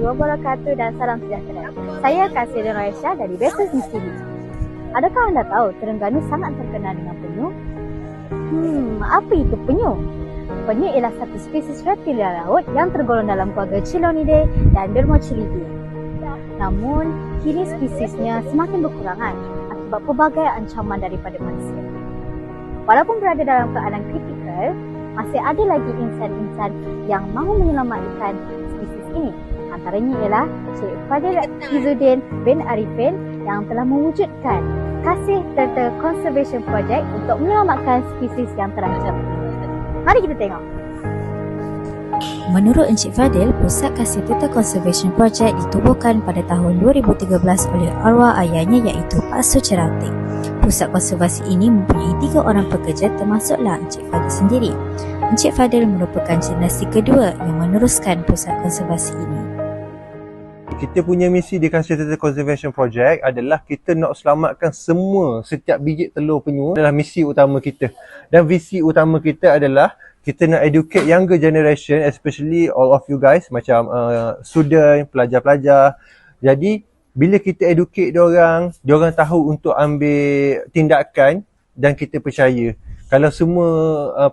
wabarakatuh dan salam sejahtera. Saya Kasih Raisha dari Basis News TV. Adakah anda tahu Terengganu sangat terkenal dengan penyu? Apa itu penyu? Penyu ialah satu spesies reptilia laut yang tergolong dalam keluarga Chelonidae dan Dermochelidea. Namun, kini spesiesnya semakin berkurangan akibat pelbagai ancaman daripada manusia. Walaupun berada dalam keadaan kritikal, masih ada lagi insan-insan yang mahu menyelamatkan spesies ini. Antaranya ialah Cik Fadil Izzuddin bin Arifin yang telah mewujudkan Kasih Turtle Conservation Project untuk menyelamatkan spesies yang terancam. Mari kita tengok. Menurut Encik Fadil, Pusat Kasih Turtle Conservation Project ditubuhkan pada tahun 2013 oleh arwah ayahnya iaitu Pak Sucerating. Pusat konservasi ini mempunyai 3 orang pekerja termasuklah Encik Fadil sendiri. Encik Fadil merupakan generasi kedua yang meneruskan pusat konservasi ini. Kita punya misi di Kasih Turtle Conservation Project adalah kita nak selamatkan setiap biji telur penyu adalah misi utama kita. Dan visi utama kita adalah kita nak educate younger generation, especially all of you guys, macam student, pelajar-pelajar. Jadi, bila kita educate diorang tahu untuk ambil tindakan dan kita percaya. Kalau semua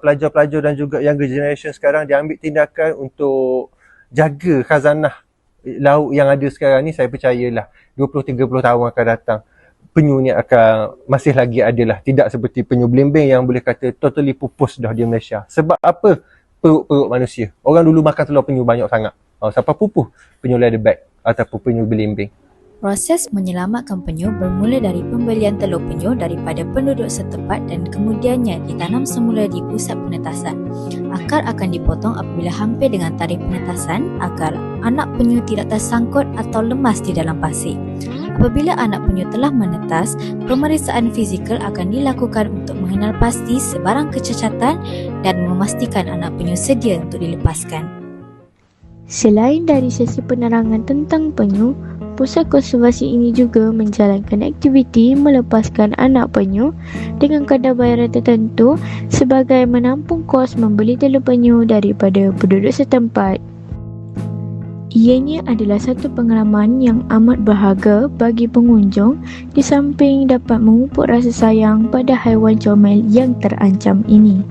pelajar-pelajar dan juga younger generation sekarang dia ambil tindakan untuk jaga khazanah laut yang ada sekarang ni, saya percayalah 20-30 tahun akan datang penyu ni akan masih lagi ada lah. Tidak seperti penyu belimbing yang boleh kata totally pupus dah di Malaysia. Sebab apa? Perut manusia. Orang dulu makan telur penyu banyak sangat. Sampai pupuh penyu leatherback ataupun penyu belimbing. Proses menyelamatkan penyu bermula dari pembelian telur penyu daripada penduduk setempat dan kemudiannya ditanam semula di pusat penetasan. Akar akan dipotong apabila hampir dengan tarikh penetasan agar anak penyu tidak tersangkut atau lemas di dalam pasir. Apabila anak penyu telah menetas, pemeriksaan fizikal akan dilakukan untuk mengenal pasti sebarang kecacatan dan memastikan anak penyu sedia untuk dilepaskan. Selain dari sesi penerangan tentang penyu, pusat konservasi ini juga menjalankan aktiviti melepaskan anak penyu dengan kadar bayaran tertentu sebagai menampung kos membeli telur penyu daripada penduduk setempat. Ianya adalah satu pengalaman yang amat berharga bagi pengunjung di samping dapat memupuk rasa sayang pada haiwan comel yang terancam ini.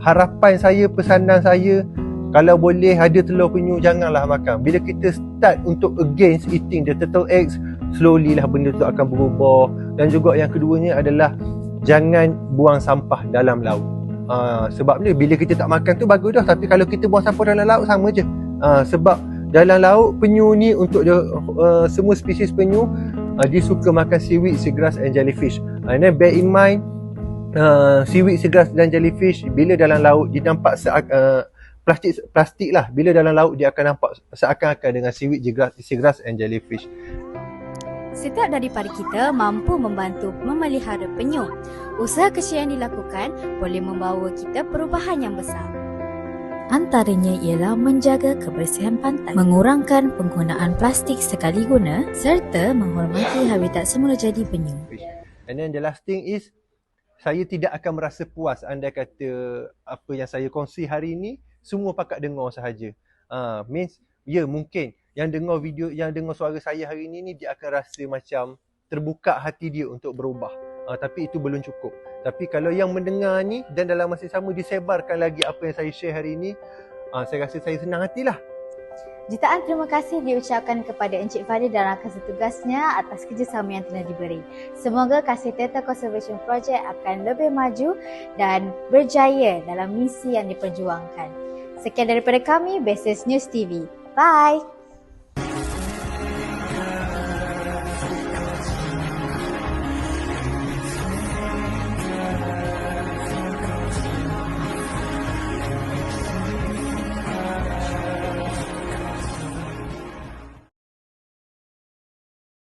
Harapan saya, pesanan saya, kalau boleh ada telur penyu janganlah makan. Bila kita start untuk against eating the turtle eggs, slowly lah benda tu akan berubah. Dan juga yang keduanya adalah jangan buang sampah dalam laut. Sebab ni bila kita tak makan tu bagus dah, tapi kalau kita buang sampah dalam laut sama je. Sebab dalam laut penyu ni untuk semua spesies penyu dia suka makan seaweed, seagrass and jellyfish. And then bear in mind seaweed, seagrass dan jellyfish bila dalam laut dia nampak plastik lah. Bila dalam laut dia akan nampak seakan-akan dengan seaweed, seagrass and jellyfish. Setiap daripada kita mampu membantu memelihara penyu. Usaha kecil yang dilakukan boleh membawa kita perubahan yang besar. Antaranya ialah menjaga kebersihan pantai, mengurangkan penggunaan plastik sekali guna serta menghormati habitat semula jadi penyu. And then the last thing is, saya tidak akan merasa puas andai kata apa yang saya kongsi hari ini semua pakat dengar sahaja. Mungkin yang dengar video, yang dengar suara saya hari ini ni dia akan rasa macam terbuka hati dia untuk berubah. Tapi itu belum cukup. Tapi kalau yang mendengar ni dan dalam masa sama disebarkan lagi apa yang saya share hari ini, saya rasa saya senang hatilah. Jutaan terima kasih diucapkan kepada Encik Fadil dan rakan setugasnya atas kerjasama yang telah diberi. Semoga Kasih Turtle Conservation Project akan lebih maju dan berjaya dalam misi yang diperjuangkan. Sekian daripada kami, Basis News TV. Bye!